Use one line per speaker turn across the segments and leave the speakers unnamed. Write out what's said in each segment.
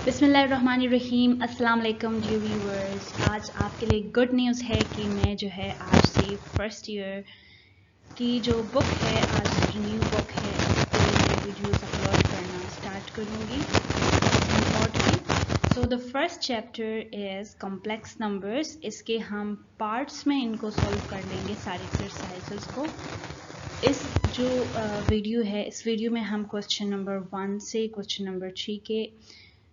बिस्मिल्लाहिर्रहमानिर्रहीम। अस्सलाम वालेकुम डियर व्यूअर्स। आज आपके लिए गुड न्यूज़ है कि मैं जो है आज से फर्स्ट ईयर की जो बुक है, आज जो न्यू बुक है, उस पर मैं वीडियोस अपलोड करना स्टार्ट करूँगी shortly. So the first chapter is complex numbers. इसके हम पार्ट्स में इनको सॉल्व कर लेंगे सारे एक्सरसाइजेस को। इस जो वीडियो है, इस वीडियो में हम क्वेश्चन नंबर 1 से क्वेश्चन नंबर 3 के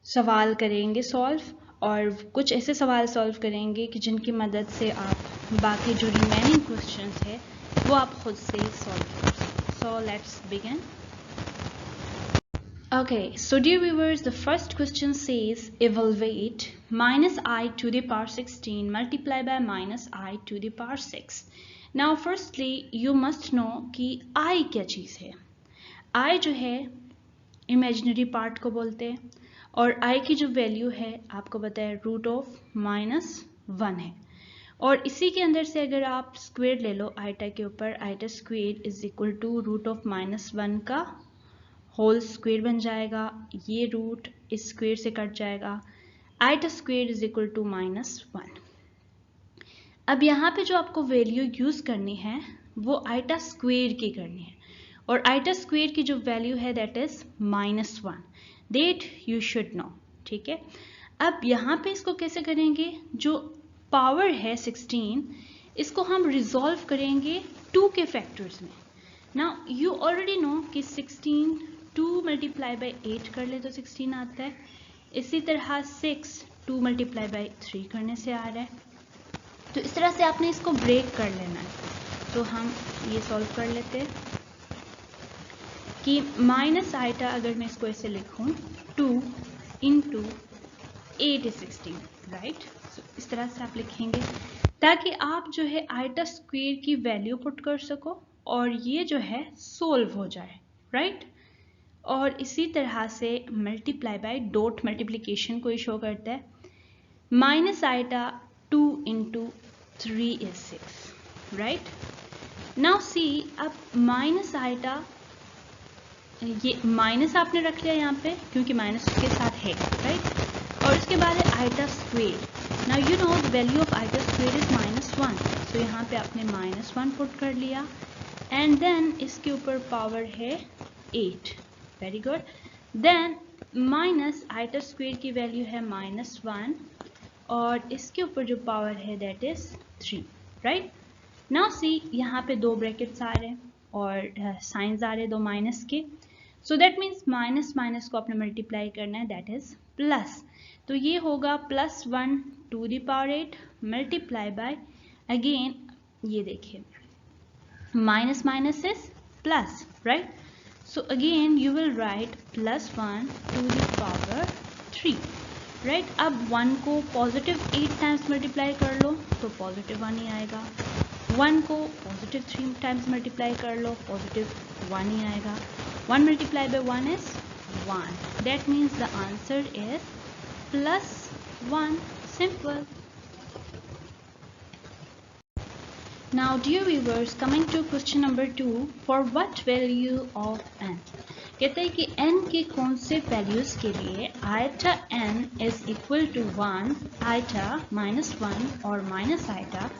सवाल करेंगे सॉल्व, और कुछ ऐसे सवाल सॉल्व करेंगे कि जिनकी मदद से आप बाकी जो रिमेनिंग क्वेश्चंस है वो आप खुद से सॉल्व कर सकते। So let's begin. Okay, so dear viewers, the first question says evaluate minus I to the power 16 multiplied by minus I to the power 6. Now firstly you must know कि I क्या चीज़ है। I जो है imaginary part को बोलते हैं, और I की जो वैल्यू है आपको पता है रूट ऑफ -1 है। और इसी के अंदर से अगर आप स्क्वेयर ले लो आइटा के ऊपर, iota square is equal to root of -1 का होल स्क्वेयर बन जाएगा। ये रूट इस स्क्वेयर से कट जाएगा। Iota square is equal to -1। अब यहाँ पे जो आपको वैल्यू यूज करनी है वो आइटा स्क्वेयर की करनी है, और आइटा स्क्वेयर की जो वैल्यू है that is -1। That you should know, ठीक है। अब यहाँ पे इसको कैसे करेंगे, जो पावर है 16 इसको हम रिजॉल्व करेंगे 2 के फैक्टर्स में। नाउ यू ऑलरेडी नो कि 16 2 मल्टीप्लाई बाई 8 कर ले तो 16 आता है। इसी तरह 6 2 मल्टीप्लाई बाई 3 करने से आ रहा है। तो इस तरह से आपने इसको ब्रेक कर लेना है। तो हम ये सॉल्व कर लेते हैं कि माइनस आइटा, अगर मैं इसको ऐसे लिखूं 2 इंटू 8 is 16, राइट। सो इस तरह से आप लिखेंगे ताकि आप जो है आइटा स्क्वायर की वैल्यू पुट कर सको और ये जो है सोल्व हो जाए, राइट। और इसी तरह से मल्टीप्लाई बाय डॉट मल्टीप्लिकेशन को शो करता है। Minus iota 2 into 3 is 6, right. Now see, अब माइनस आइटा, ये माइनस आपने रख लिया यहाँ पे क्योंकि माइनस के साथ है, राइट। और इसके बाद है iota square. Now you know the value of iota square is -1, तो यहाँ पे आपने -1 पुट कर लिया, एंड देन इसके ऊपर पावर है 8। Very good. Then minus iota square की वैल्यू है -1 और इसके ऊपर जो पावर है that is 3, right. Now see, यहाँ पे 2 ब्रैकेट्स आ रहे हैं और साइंस आ रहे हैं 2 माइनस के। सो दैट मीन्स माइनस माइनस को आपने मल्टीप्लाई करना है, दैट इज प्लस। तो ये होगा +1 to the power 8 multiply by, again ये देखिए minus minus is plus, right. So again you will write +1 to the power 3, right। अब 1 को पॉजिटिव 8 टाइम्स मल्टीप्लाई कर लो तो पॉजिटिव 1 ही आएगा। 1 को पॉजिटिव 3 टाइम्स मल्टीप्लाई कर लो, पॉजिटिव 1 ही आएगा। 1 multiply by 1 is 1। That means the answer is +1, simple। Now dear viewers, coming to question number 2, for what value of n? कहते हैं कि n के कौन से वैल्यूज के लिए iota n is equal to 1, iota -1 और minus iota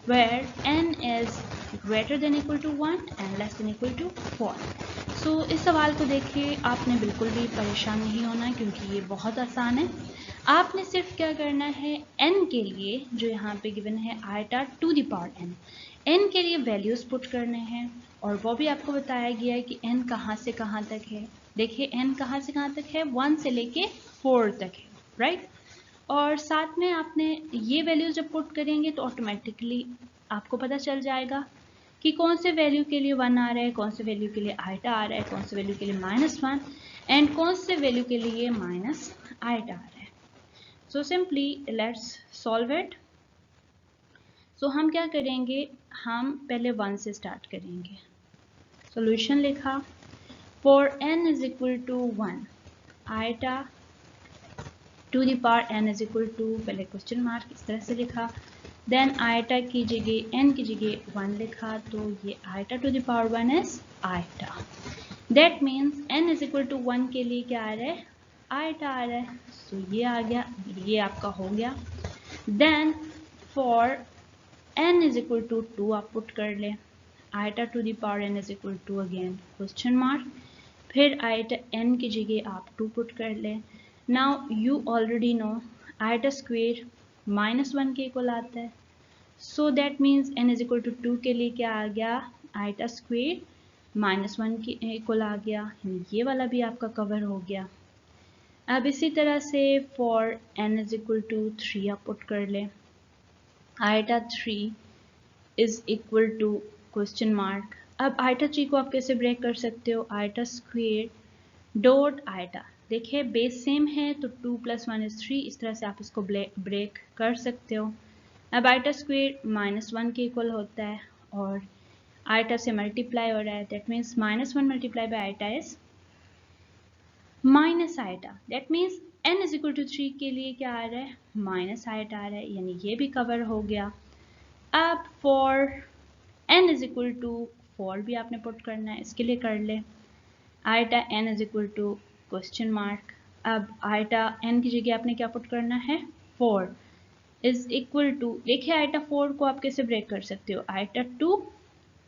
where n is greater than equal to 1 and less than equal to 4। सो इस सवाल को देखिए, आपने बिल्कुल भी परेशान नहीं होना क्योंकि ये बहुत आसान है। आपने सिर्फ क्या करना है, n के लिए जो यहाँ पे गिवन है iota to the power n के लिए वैल्यूज पुट करने हैं, और वो भी आपको बताया गया है कि n कहाँ से कहाँ तक है। देखिए n कहाँ से कहाँ तक है, 1 से लेके 4 तक है, राइट। और साथ में आपने ये वैल्यूज जब पुट करेंगे तो ऑटोमेटिकली आपको पता चल जाएगा कि कौन से वैल्यू के लिए 1 आ रहा है, कौन से वैल्यू के लिए आइटा आ रहा है, कौन से वैल्यू के लिए -1 एंड कौन से वैल्यू के लिए माइनस आइटा आ रहा है। So simply let's solve it. So हम क्या करेंगे, हम पहले 1 से स्टार्ट करेंगे। सॉल्यूशन लिखा, for n is equal to 1 iota to the power n is equal to, पहले क्वेश्चन मार्क इस तरह से लिखा, देन आइटा की जगह n की जगह 1 लिखा, तो ये iota to the power 1 is iota. That means n is equal to 1 के लिए क्या आ रहा है, आइटा आ रहा है, सो ये आ गया, ये आपका हो गया। Then for n is equal to 2 आप पुट कर लें, iota to the power n is equal to again question mark, फिर आइटा n की जगह आप 2 पुट कर लें। Now you already know iota square -1 के इक्वल आता है, so that means n is equal to 2 के लिए क्या आ गया, आइटा स्क्वेयर -1 के इक्वल आ गया, ये वाला भी आपका कवर हो गया। अब इसी तरह से for n is equal to 3 आप पुट कर लें, iota 3 is equal to question mark. अब आइटा 3 को आप कैसे ब्रेक कर सकते हो, आइटा स्क्वेयर डॉट आइटा, देखिए बेस सेम है तो 2 + 1 = 3, इस तरह से आप इसको ब्रेक कर सकते हो। अब आइटा स्क्वेयर -1 के इक्वल होता है और आइटा से मल्टीप्लाई हो रहा है, that means -1 multiply by iota is minus iota, that means n is equal to 3 के लिए क्या आ रहा है, माइनस आइटा आ रहा है, यानी ये भी कवर हो गया। अब for n is equal to 4 भी आपने पुट करना है, इसके लिए कर ले, iota n is equal to question mark. अब आइटा n की जगह आपने क्या पुट करना है, 4 इज इक्वल टू, देखिए आइटा 4 को आप कैसे ब्रेक कर सकते हो, आइटा 2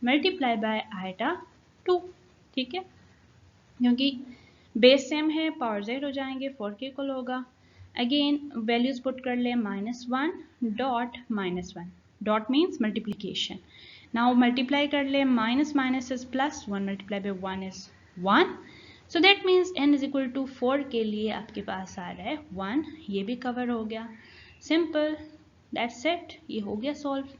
मल्टीप्लाई बाय आइटा 2, ठीक है, क्योंकि बेस सेम है, पावर 0 हो जाएंगे, 4 के इक्वल होगा। अगेन वैल्यूज पुट कर ले, -1 dot -1, dot means multiplication. Now multiply कर ले, minus minus is plus, 1 multiply by 1 is 1, so that means n is equal to 4 के लिए आपके पास आ रहा है 1, ये भी कवर हो गया। सिंपल, दैट्स इट, ये हो गया solve.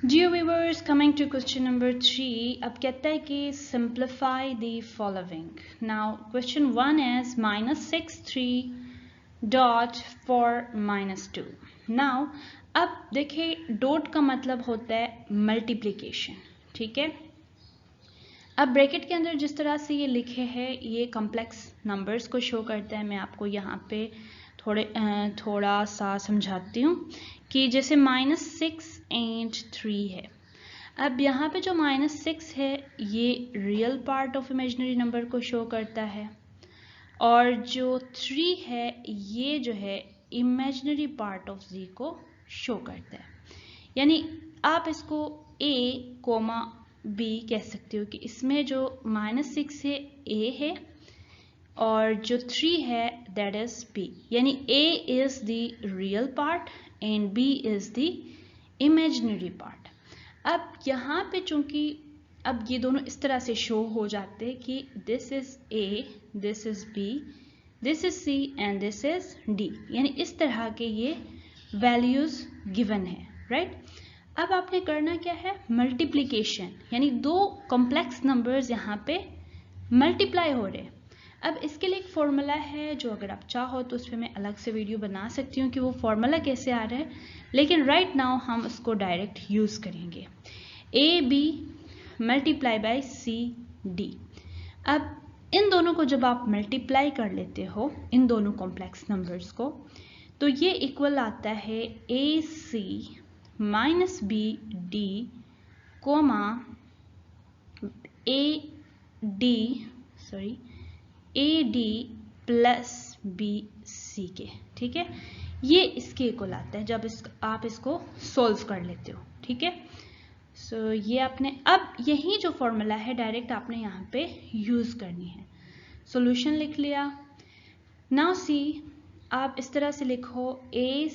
Dear viewers, coming to question number 3, अब कहता है कि simplify the following. Now question 1 is -6 dot 4 - 2. Now अब देखिए डॉट का मतलब होता है मल्टीप्लिकेशन, ठीक है। अब ब्रैकेट के अंदर जिस तरह से ये लिखे हैं ये कॉम्प्लेक्स नंबर्स को शो करता है। मैं आपको यहाँ पे थोड़ा सा समझाती हूँ कि जैसे -6 and 3 है। अब यहाँ पे जो -6 है ये real part of imaginary number को शो करता है और जो 3 है ये जो है इमेजिनरी पार्ट ऑफ z को शो करता है। यानी आप इसको a, b कह सकते हो कि इसमें जो -6 है a है और जो 3 है दैट इज b, यानी a is the real part and b is the imaginary part. अब यहाँ पे चूंकि अब ये दोनों इस तरह से शो हो जाते हैं कि this is a, this is b, this is c and this is d, यानी इस तरह के ये वैल्यूज गिवन है, राइट। अब आपने करना क्या है, मल्टीप्लिकेशन, यानी दो कॉम्प्लेक्स नंबर्स यहाँ पे मल्टीप्लाई हो रहे हैं। अब इसके लिए एक फॉर्मूला है जो अगर आप चाहो तो उस पर मैं अलग से वीडियो बना सकती हूँ कि वो फॉर्मूला कैसे आ रहा है, लेकिन राइट नाउ हम उसको डायरेक्ट यूज़ करेंगे, A B multiply by C D. अब इन दोनों को जब आप मल्टीप्लाई कर लेते हो, इन दोनों कॉम्प्लेक्स नंबर्स को, तो ये इक्वल आता है A C minus B D comma A D plus B C के, ठीक है। ये इसके इक्वल आता है जब आप इसको सोल्व कर लेते हो, ठीक है। सो ये आपने अब यही जो फॉर्मूला है डायरेक्ट आपने यहाँ पे यूज़ करनी है। सॉल्यूशन लिख लिया। नाउ सी, आप इस तरह से लिखो A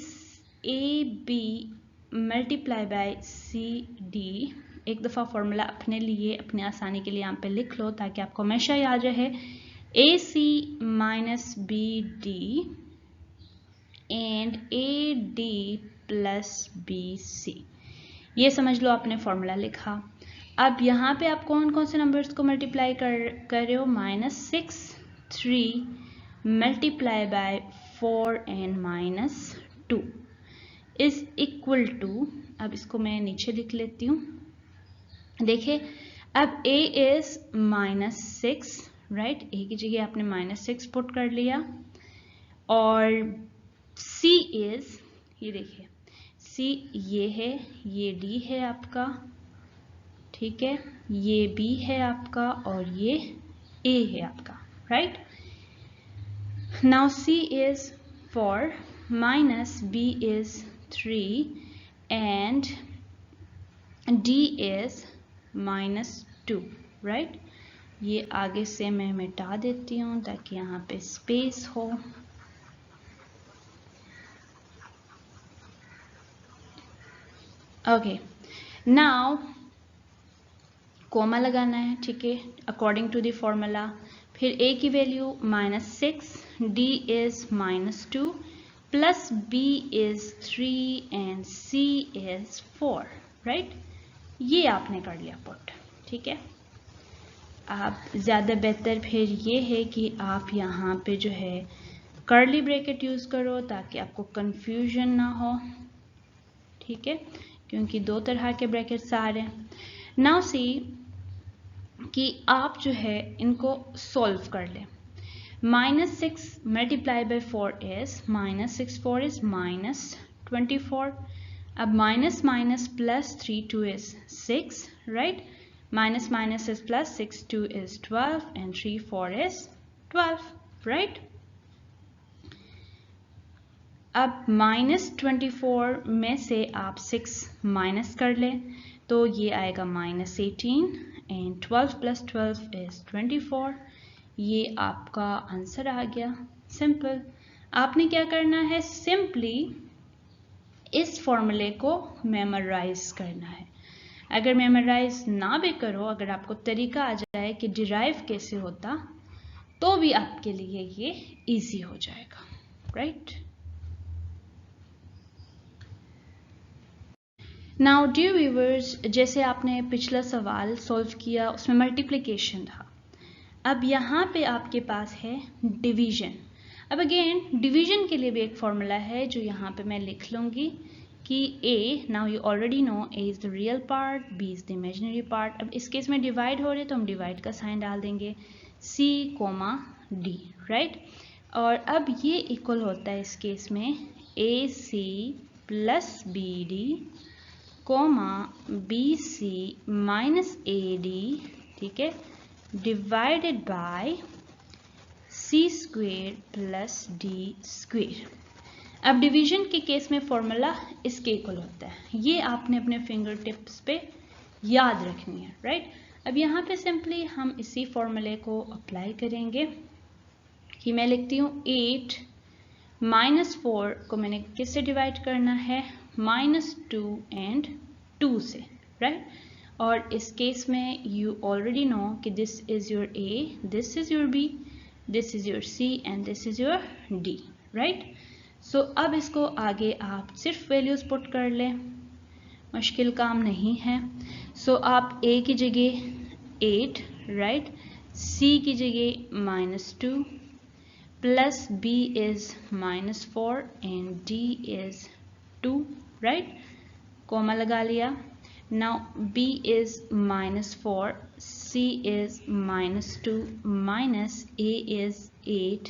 B multiply by C D. एक दफ़ा फॉर्मूला अपने लिए अपने आसानी के लिए यहाँ पे लिख लो ताकि आपको हमेशा याद रहे, A C minus B D and A D plus B C. ये समझ लो आपने फॉर्मूला लिखा। अब यहाँ पे आप कौन कौन से नंबर्स को मल्टीप्लाई कर रहे हो, -6 3 multiply by 4 and -2 is equal to, अब इसको मैं नीचे लिख लेती हूँ। देखिए अब a इज -6, राइट, a की जगह आपने -6 पुट कर लिया और c इज, ये देखिए c ये है, ये d है आपका, ठीक है, ये b है आपका और ये a है आपका, right. Now c is 4 minus b is 3 and d is -2, right. ये आगे से मैं मिटा देती हूँ ताकि यहाँ पे स्पेस हो। ओके, नाउ कोमा लगाना है, ठीक है, अकॉर्डिंग टू द फॉर्मूला। फिर a की value -6, d is -2 plus b is 3 and c is 4, right. ये आपने कर लिया पुट, ठीक है। आप ज़्यादा बेहतर फिर ये है कि आप यहाँ पे जो है कर्ली ब्रैकेट यूज़ करो ताकि आपको कंफ्यूजन ना हो, ठीक है, क्योंकि दो तरह के ब्रैकेट्स आ रहे हैं। नाउ सी कि आप जो है इनको सॉल्व कर लें। -6 मल्टीप्लाई बाय 4 इज -6 4 इज -24। अब minus minus plus 3 2 is 6, right? Minus minus is plus 6 2 is 12 and 3 4 is 12, right? अब -24 में से आप 6 माइनस कर लें तो ये आएगा -18 and 12 plus 12 is 24। ये आपका आंसर आ गया। सिंपल। आपने क्या करना है, सिंपली इस फॉर्मूले को मेमोराइज करना है। अगर मेमोराइज ना भी करो, अगर आपको तरीका आ जाए कि डिराइव कैसे होता, तो भी आपके लिए ये इजी हो जाएगा, राइट। नाउ डियर व्यूअर्स, जैसे आपने पिछला सवाल सॉल्व किया उसमें मल्टीप्लिकेशन था, अब यहाँ पे आपके पास है डिवीजन। अब अगेन डिवीजन के लिए भी एक फॉर्मूला है जो यहाँ पे मैं लिख लूँगी कि a, now you already no a is the real part, b is the imaginary part. अब इस केस में डिवाइड हो रहे तो हम डिवाइड का साइन डाल देंगे c, d, राइट। और अब ये इक्वल होता है इस केस में ac plus bd, bc minus ad, ठीक है, divided by c square plus d square. अब डिवीजन के केस में फॉर्मूला इसके इक्वल होता है, ये आपने अपने फिंगर टिप्स पे याद रखनी है, राइट। अब यहाँ पे सिंपली हम इसी फॉर्मूले को अप्लाई करेंगे कि मैं लिखती हूँ 8 -4 को मैंने किससे डिवाइड करना है, -2 एंड 2 से, राइट। और इस केस में यू ऑलरेडी नो कि this is your a, this is your b, this is your c and this is your d, right. So अब इसको आगे आप सिर्फ वैल्यूज पुट कर लें, मुश्किल काम नहीं है। सो आप a की जगह 8, राइट, c की जगह -2 plus b is -4 and d is 2, right, comma लगा लिया। Now b is -4, c is -2 minus a is 8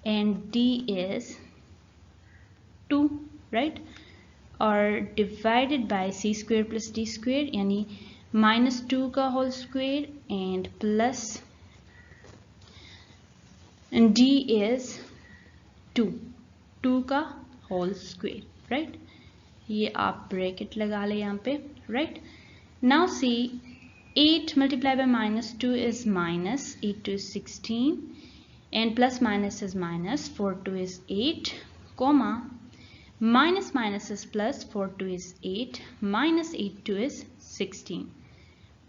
and d is 2, right, और divided by c square plus d square, यानी -2 का whole square and plus d is 2 का whole square, right. ये आप bracket लगा ले यहाँ पे, right. Now C 8 multiply bye -2 is -8 2 is 16 and plus minus is minus, 4 2 is 8, comma minus minus is plus, 4 2 is 8, minus 8 2 is 16,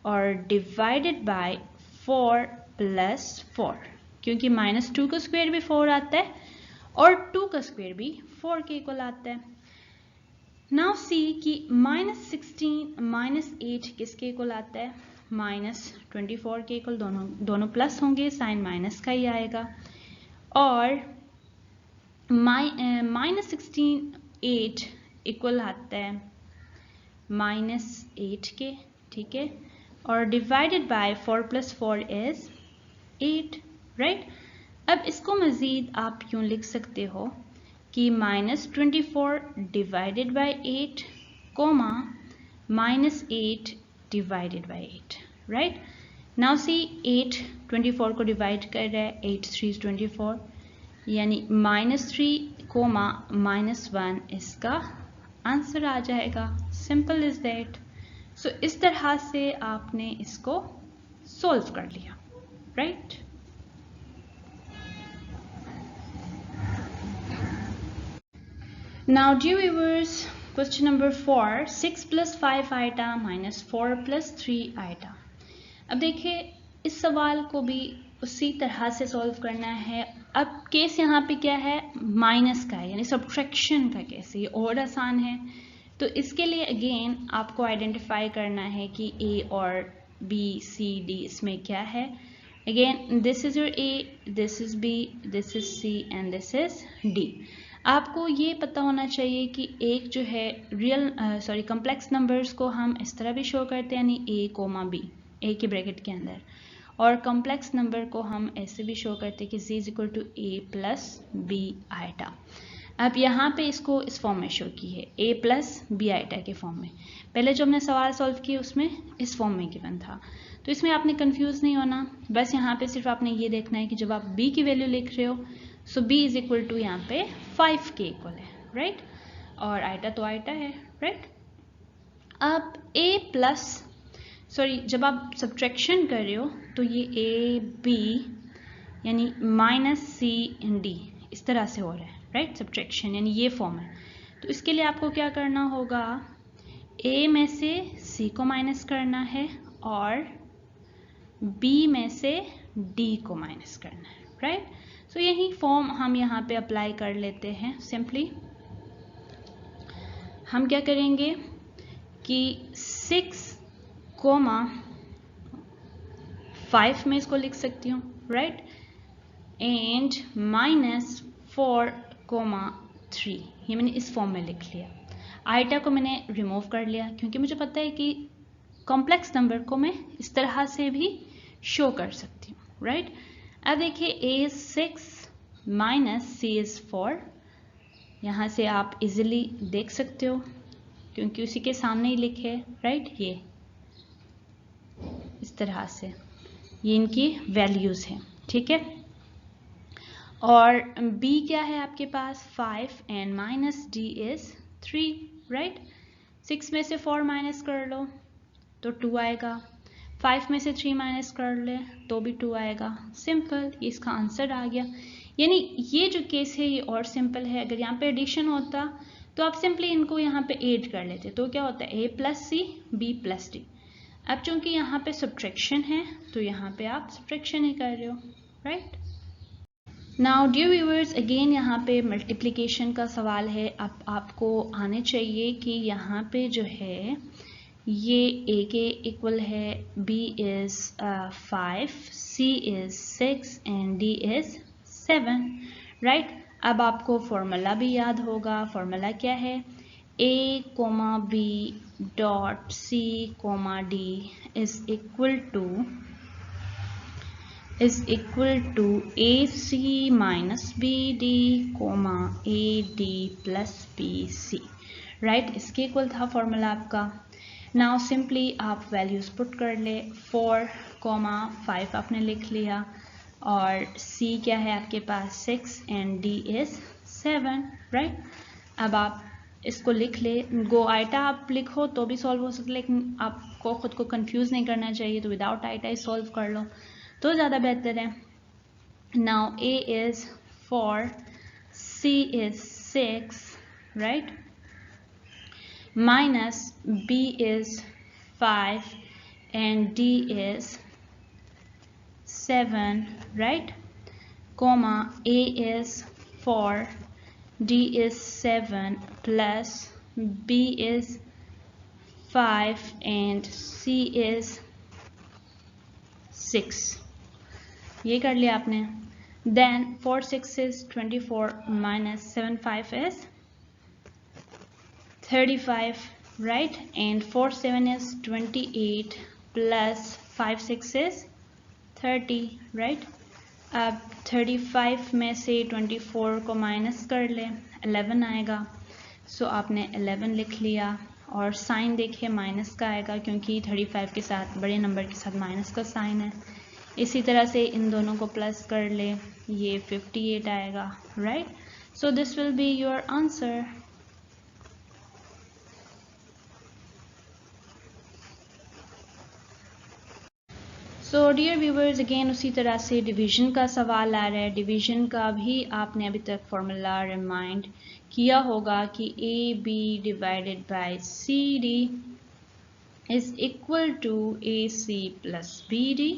और divided by 4 plus 4, क्योंकि -2 का स्क्वायर भी 4 आता है और 2 का स्क्वायर भी 4 के इक्वल आता है। नाउ सी कि -16 -8 किसके इक्वल आता है, -24 के इक्वल, दोनों प्लस होंगे, साइन माइनस का ही आएगा। और -16 8 इक्वल आता है -8 के, ठीक है, और डिवाइडेड बाय 4 + 4 इज 8, राइट। अब इसको मज़ीद आप यूँ लिख सकते हो कि -24 divided by 8, comma -8 divided by 8, right? Now see 8 24 को डिवाइड कर रहा है, 8 3 24, यानी -3, -1 इसका आंसर आ जाएगा। Simple is that. सो इस तरह से आपने इसको सोल्व कर लिया, right? Now dear viewers, question number 4, 6 plus 5 iota minus 4 plus 3 iota। अब देखिए इस सवाल को भी उसी तरह से सॉल्व करना है। अब केस यहाँ पे क्या है, माइनस का है, यानी सब्ट्रैक्शन का केस है, ये और आसान है। तो इसके लिए अगेन आपको आइडेंटिफाई करना है कि ए और बी सी डी इसमें क्या है। Again this is your A, this is B, this is C and this is D. आपको ये पता होना चाहिए कि एक जो है कॉम्प्लेक्स नंबर्स को हम इस तरह भी शो करते हैं, यानी ए कोमा बी, ए के ब्रैकेट के अंदर, और कॉम्प्लेक्स नंबर को हम ऐसे भी शो करते हैं कि z equal to A plus B iota. अब यहाँ पे इसको इस फॉर्म में शो की है, a प्लस बी आइटा के फॉर्म में। पहले जो हमने सवाल सॉल्व किए उसमें इस फॉर्म में गिवन था, तो इसमें आपने कंफ्यूज नहीं होना। बस यहाँ पे सिर्फ आपने ये देखना है कि जब आप b की वैल्यू लिख रहे हो सो b इज इक्वल टू यहाँ पे 5 के इक्वल है, राइट? और आइटा तो आइटा है, राइट? अब a प्लस जब आप सब्ट्रैक्शन कर रहे हो तो ये ए बी यानी माइनस सी एंड डी इस तरह से हो रहा है, राइट? सब्ट्रैक्शन यानी ये फॉर्म है। तो इसके लिए आपको क्या करना होगा, ए में से सी को माइनस करना है और बी में से डी को माइनस करना है, राइट? सो यही फॉर्म हम यहाँ पे अप्लाई कर लेते हैं। सिंपली हम क्या करेंगे कि 6 कोमा 5 में इसको लिख सकती हूँ, राइट? एंड -4 कोमा 3, ये मैंने इस फॉर्म में लिख लिया। आइटा को मैंने रिमूव कर लिया क्योंकि मुझे पता है कि कॉम्प्लेक्स नंबर को मैं इस तरह से भी शो कर सकती हूँ, राइट? अब देखिए a is 6 minus c is 4, यहाँ से आप इजीली देख सकते हो क्योंकि उसी के सामने ही लिखे है, राइट? ये इस तरह से ये इनकी वैल्यूज हैं, ठीक है? और b क्या है आपके पास 5 and minus d is 3, right? 6 में से 4 माइनस कर लो तो 2 आएगा, 5 में से 3 माइनस कर ले तो भी 2 आएगा। सिंपल, ये इसका आंसर आ गया। यानी ये जो केस है ये और सिंपल है। अगर यहाँ पे एडिशन होता तो आप सिंपली इनको यहाँ पे ऐड कर लेते, तो क्या होता है a plus C B plus D. अब चूंकि यहाँ पे सब्ट्रैक्शन है तो यहाँ पे आप सब्ट्रैक्शन ही कर रहे हो, right? Now dear viewers, again यहाँ पे मल्टीप्लिकेशन का सवाल है। अब आपको आने चाहिए कि यहाँ पे जो है ये a के इक्वल है, b is 5, c is 6 and d is 7, right? अब आपको फॉर्मूला भी याद होगा। फॉर्मूला क्या है, a comma b dot c comma d is equal to ac minus bd comma ad plus bc, right? इसके इक्वल था फॉर्मूला आपका। नाउ सिंपली आप वैल्यूज पुट कर ले, 4 कोमा 5 आपने लिख लिया और c क्या है आपके पास 6 एंड d इज 7, राइट? अब आप इसको लिख ले। गो आइटा आप लिखो तो भी सॉल्व हो सकता है, लेकिन आपको खुद को कंफ्यूज नहीं करना चाहिए, तो विदाउट आइटा ही सॉल्व कर लो तो ज़्यादा बेहतर है। Now a is 4, c is 6, right? minus b is 5 and d is 7, right? Comma a is 4, d is 7 plus b is 5 and c is 6। ये कर लिया आपने। Then 4 6 is 24 minus 7 5 is 35, right? And 4 7 is 28 plus 5 6 is 30, right? अब 35 में से 24 को minus कर ले, 11 आएगा। सो आपने 11 लिख लिया और साइन देखिए माइनस का आएगा क्योंकि 35 के साथ बड़े नंबर के साथ माइनस का साइन है। इसी तरह से इन दोनों को प्लस कर ले, ये 58 आएगा, right. So this will be your answer. So dear viewers, again उसी तरह से डिवीजन का सवाल आ रहा है। डिवीजन का भी आपने अभी तक फॉर्मूला रिमाइंड किया होगा कि A B divided by C D is equal to A C plus B D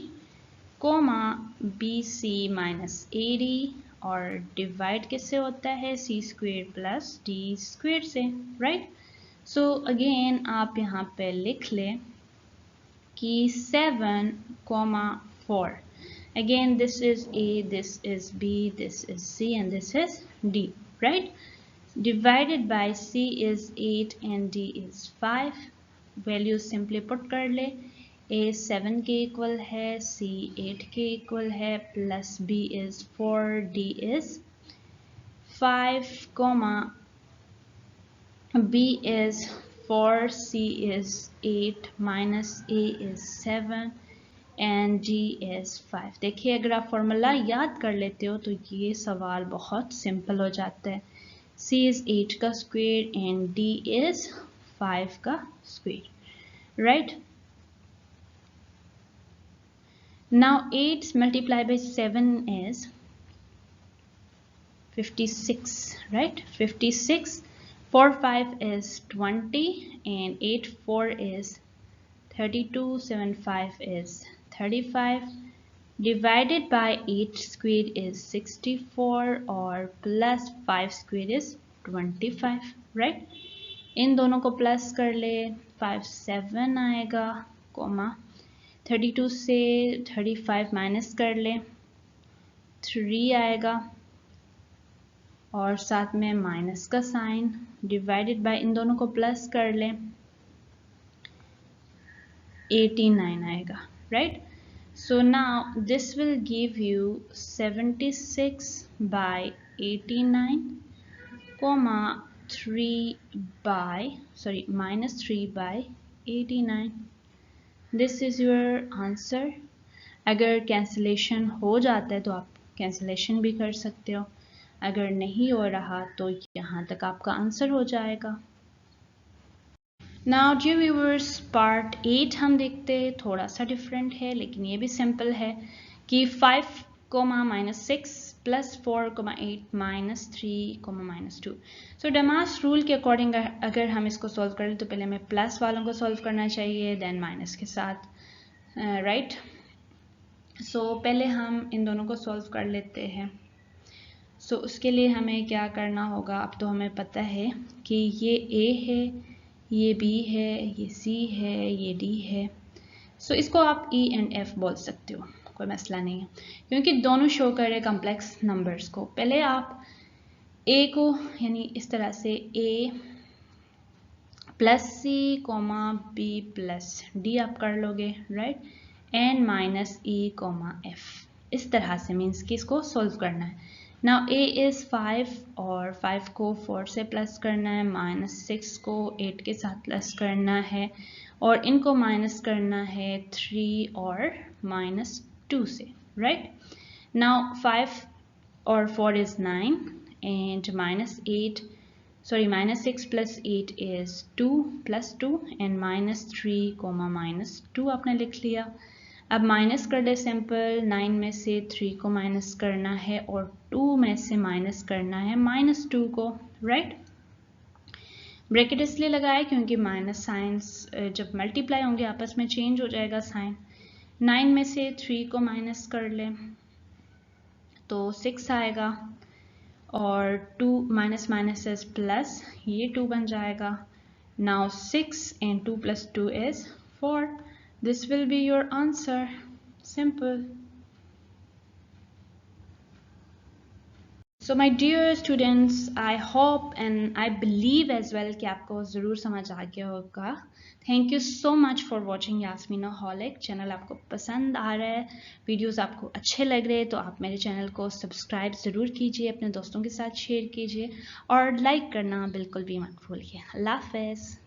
comma B C minus A D, और डिवाइड किससे होता है, C square plus D square से, राइट। सो अगेन आप यहाँ पे लिख लें कि 7, 4, again this is A, this is B, this is C and this is D, right? Divided by C is 8 and D is 5. Values simply put कर ले, A 7 के इक्वल है, C 8 के इक्वल है, plus B is 4, D is 5, B is 4, C is 8, minus A is 7 and G is 5. देखिए अगर आप formula याद कर लेते हो तो ये सवाल बहुत सिंपल हो जाता है। C is 8 का स्क्वायर and D is 5 का square, right? Now 8 multiplied by 7 is 56, right? 56. 4 5 is 20 and 8 4 is 32, 7 5 is 35, divided by 8 square is 64 और plus 5 square is 25, right? इन दोनों को प्लस कर ले, 5 7 आएगा, कोमा 32 से 35 माइनस कर ले, 3 आएगा और साथ में माइनस का साइन, डिवाइडेड बाय इन दोनों को प्लस कर ले, 89 आएगा, right? So now this will give you 76 by 89, minus 3 by 89. This is your answer. अगर कैंसिलेशन हो जाता है तो आप कैंसिलेशन भी कर सकते हो, अगर नहीं हो रहा तो यहाँ तक आपका आंसर हो जाएगा। नाउ डियर व्यूअर्स, पार्ट 8 हम देखते हैं, थोड़ा सा डिफरेंट है लेकिन ये भी सिंपल है कि 5, -6 प्लस 4, 8 माइनस 3, माइनस 2। सो डेमास रूल के अकॉर्डिंग अगर हम इसको सॉल्व करें तो पहले हमें प्लस वालों को सॉल्व करना चाहिए, देन माइनस के साथ, राइट। सो पहले हम इन दोनों को सॉल्व कर लेते हैं। सो उसके लिए हमें क्या करना होगा, अब तो हमें पता है कि ये A है, ये B है, ये C है, ये D है। सो इसको आप E एंड F बोल सकते हो, कोई मसला नहीं है क्योंकि दोनों शो कर रहे कॉम्प्लेक्स नंबर्स को। पहले आप A को यानी इस तरह से A plus C, B plus D आप कर लोगे, right, and minus E, F, इस तरह से मीन्स कि इसको सोल्व करना है। नाउ A इज़ 5 और 5 को 4 से प्लस करना है, -6 को 8 के साथ प्लस करना है और इनको माइनस करना है 3 और -2 से, राइट। नाउ 5 और 4 is 9 and -6 plus 8 is 2 + 2 and -3, -2 आपने लिख लिया। अब माइनस कर ले सिंपल, 9 में से 3 को माइनस करना है और 2 में से माइनस करना है -2 को, राइट। ब्रैकेट इसलिए लगाया क्योंकि माइनस साइंस जब मल्टीप्लाई होंगे आपस में चेंज हो जाएगा साइन। 9 में से 3 को माइनस कर ले तो 6 आएगा और 2 माइनस इज प्लस, ये 2 बन जाएगा। Now 6 and 2 + 2 is 4. This will be your answer. Simple. So my dear students, I hope and I believe as well कि आपको ज़रूर समझ आ गया होगा। Thank you so much for watching Yasminaholic. Channel आपको पसंद आ रहा है, वीडियोस आपको अच्छे लग रहे हैं तो आप मेरे चैनल को सब्सक्राइब ज़रूर कीजिए, अपने दोस्तों के साथ शेयर कीजिए और लाइक करना बिल्कुल भी मत भूलिए। अल्लाह हाफ़िज़।